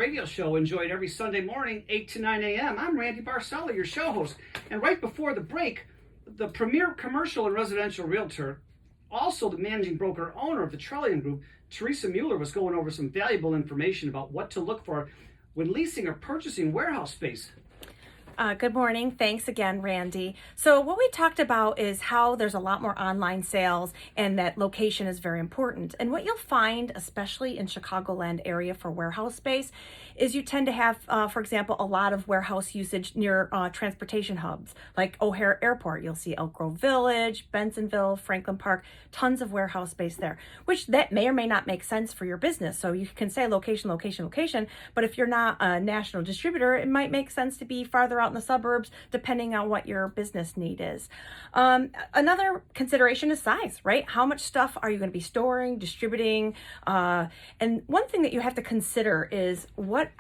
Radio show enjoyed every Sunday morning, 8 to 9 a.m. I'm Randy Barcella, your show host. And right before the break, the premier commercial and residential realtor, also the managing broker owner of the Trellian Group, Teresa Mueller, was going over some valuable information about what to look for when leasing or purchasing warehouse space. Good morning. Thanks again, Randy. So what we talked about is how there's a lot more online sales and that location is very important. And what you'll find, especially in Chicagoland area for warehouse space, is you tend to have, for example, a lot of warehouse usage near transportation hubs, like O'Hare Airport. You'll see Elk Grove Village, Bensonville, Franklin Park, tons of warehouse space there, which that may or may not make sense for your business. So you can say location, location, location, but if you're not a national distributor, it might make sense to be farther out in the suburbs, depending on what your business need is. Another consideration is size, right? How much stuff are you going to be storing, distributing? And one thing that you have to consider is what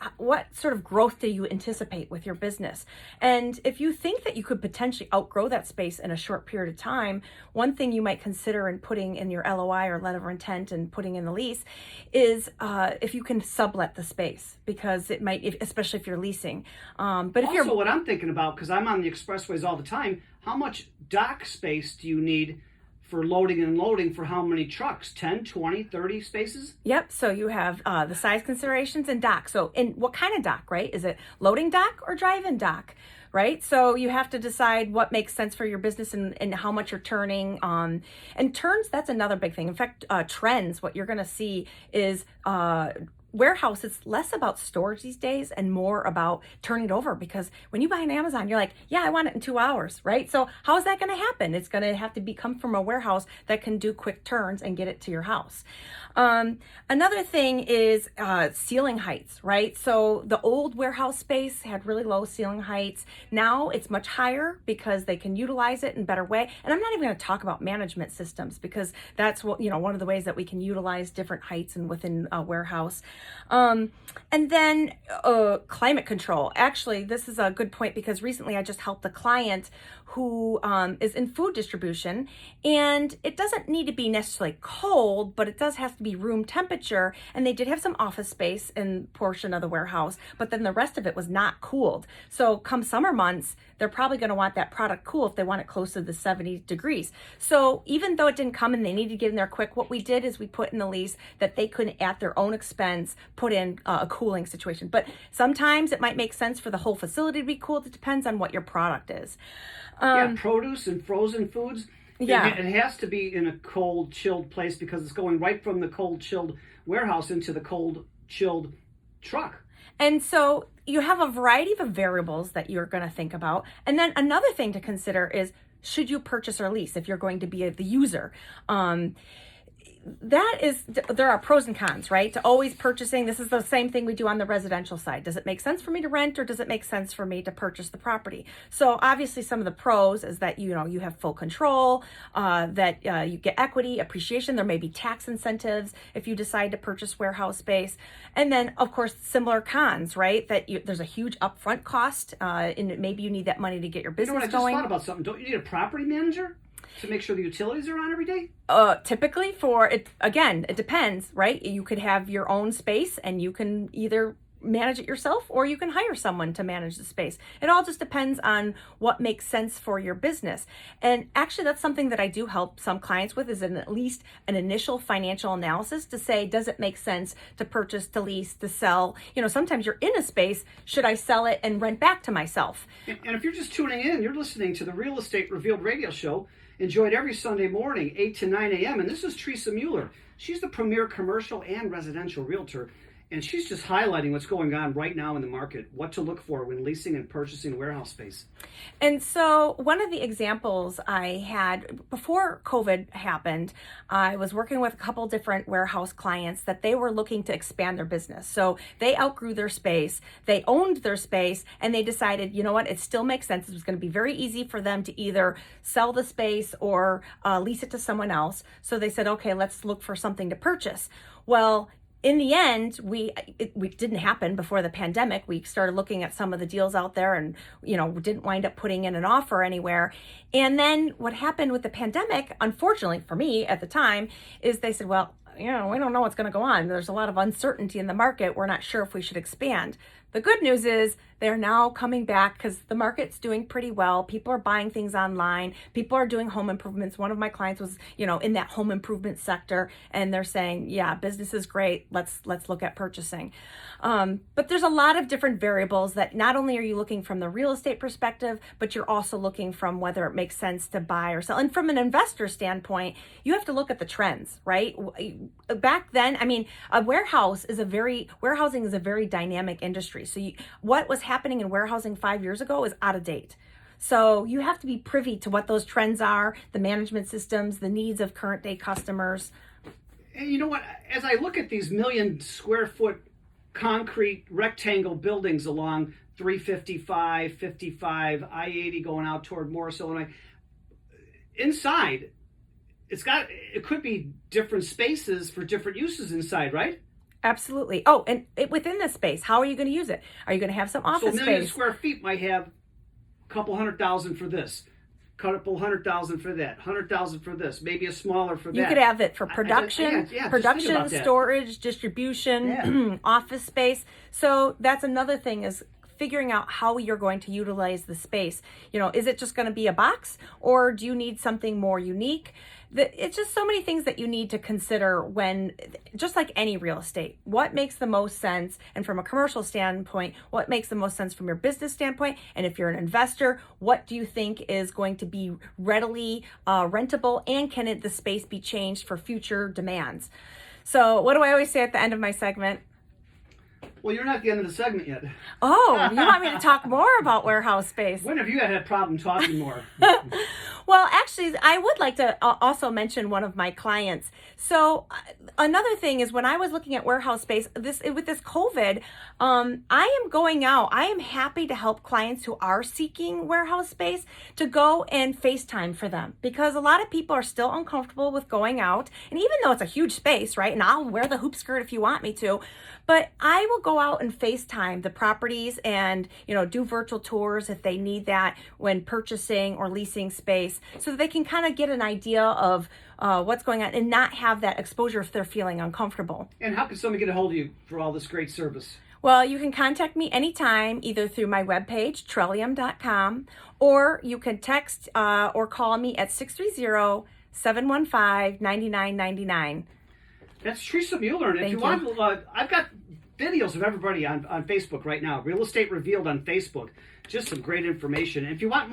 sort of growth do you anticipate with your business? And if you think that you could potentially outgrow that space in a short period of time, one thing you might consider in putting in your LOI or letter of intent and putting in the lease is if you can sublet the space, because it might, especially if you're leasing. But if also, what I'm thinking about, because I'm on the expressways all the time, how much dock space do you need for loading and unloading for how many trucks? 10, 20, 30 spaces? Yep. So you have the size considerations and dock. So in what kind of dock, right? Is it loading dock or drive-in dock? Right? So you have to decide what makes sense for your business and how much you're turning. And turns, that's another big thing. In fact, trends, what you're going to see is warehouse, it's less about storage these days and more about turning it over, because when you buy on Amazon, you're like, yeah, I want it in 2 hours, right? So how is that going to happen? It's going to have to come from a warehouse that can do quick turns and get it to your house. Another thing is ceiling heights, right? So the old warehouse space had really low ceiling heights. Now it's much higher because they can utilize it in a better way. And I'm not even going to talk about management systems, because that's what, one of the ways that we can utilize different heights and within a warehouse. And then climate control. Actually, this is a good point, because recently I just helped a client who is in food distribution, and it doesn't need to be necessarily cold, but it does have to be room temperature. And they did have some office space in portion of the warehouse, but then the rest of it was not cooled. So come summer months, they're probably going to want that product cool if they want it close to the 70 degrees. So even though it didn't come and they needed to get in there quick, what we did is we put in the lease that they couldn't, at their own expense, put in a cooling situation. But sometimes it might make sense for the whole facility to be cooled. It depends on what your product is. Produce and frozen foods. Yeah. It has to be in a cold, chilled place, because it's going right from the cold, chilled warehouse into the cold, chilled truck. And so you have a variety of variables that you're going to think about. And then another thing to consider is, should you purchase or lease if you're going to be the user? There are pros and cons, right? To always purchasing. This is the same thing we do on the residential side. Does it make sense for me to rent, or does it make sense for me to purchase the property? So obviously some of the pros is that, you have full control, that you get equity, appreciation. There may be tax incentives if you decide to purchase warehouse space. And then of course, similar cons, right? That there's a huge upfront cost, and maybe you need that money to get your business I just going. thought about something. Don't you need a property manager to make sure the utilities are on every day? Typically for it, again, it depends, right? You could have your own space and you can either manage it yourself, or you can hire someone to manage the space. It all just depends on what makes sense for your business. And actually that's something that I do help some clients with, is at least an initial financial analysis to say, does it make sense to purchase, to lease, to sell? Sometimes you're in a space, should I sell it and rent back to myself? And if you're just tuning in, you're listening to the Real Estate Revealed radio show, enjoyed every Sunday morning, 8 to 9 a.m. And this is Teresa Mueller. She's the premier commercial and residential realtor, and she's just highlighting what's going on right now in the market, what to look for when leasing and purchasing warehouse space. And so one of the examples I had before COVID happened, I was working with a couple different warehouse clients that they were looking to expand their business. So they outgrew their space, they owned their space, and they decided, you know what, it still makes sense. It was going to be very easy for them to either sell the space or lease it to someone else. So they said, okay, let's look for something to purchase. Well, in the end, it didn't happen before the pandemic. We started looking at some of the deals out there and, we didn't wind up putting in an offer anywhere. And then what happened with the pandemic, unfortunately for me at the time, is they said, well, we don't know what's going to go on. There's a lot of uncertainty in the market. We're not sure if we should expand. The good news is they're now coming back because the market's doing pretty well. People are buying things online. People are doing home improvements. One of my clients was, in that home improvement sector, and they're saying, yeah, business is great. Let's look at purchasing. But there's a lot of different variables that not only are you looking from the real estate perspective, but you're also looking from whether it makes sense to buy or sell. And from an investor standpoint, you have to look at the trends, right? Back then, warehousing is a very dynamic industry. So what was happening in warehousing 5 years ago is out of date. So you have to be privy to what those trends are, the management systems, the needs of current day customers. And you know what? As I look at these 1,000,000-square-foot concrete rectangle buildings along 355, 55, I-80 going out toward Morris, Illinois, inside, it could be different spaces for different uses inside, right? Absolutely. Oh, and within this space, how are you going to use it? Are you going to have some office So 1,000,000 space? square feet might have a couple $100,000 for this, couple $100,000 for that, $100,000 for this, maybe a smaller for that. You could have it for production, just think about that. storage, distribution, Yeah. office space. So that's another thing is figuring out how you're going to utilize the space. Is it just going to be a box, or do you need something more unique? It's just so many things that you need to consider when, just like any real estate, what makes the most sense, and from a commercial standpoint, what makes the most sense from your business standpoint, and if you're an investor, what do you think is going to be readily rentable, and can the space be changed for future demands? So what do I always say at the end of my segment? Well, you're not at the end of the segment yet. Oh, you want me to talk more about warehouse space? When have you had a problem talking more? Well, actually, I would like to also mention one of my clients. So another thing is when I was looking at warehouse space, with this COVID, I am going out. I am happy to help clients who are seeking warehouse space to go and FaceTime for them, because a lot of people are still uncomfortable with going out. And even though it's a huge space, right? And I'll wear the hoop skirt if you want me to, but I will go out and FaceTime the properties and, do virtual tours if they need that when purchasing or leasing space, so that they can kind of get an idea of what's going on and not have that exposure if they're feeling uncomfortable. And how can somebody get a hold of you for all this great service? Well, you can contact me anytime, either through my webpage, Trellium.com, or you can text or call me at 630-715-9999. That's Teresa Mueller. And if you want, I've got videos of everybody on Facebook right now. Real Estate Revealed on Facebook. Just some great information. And if you want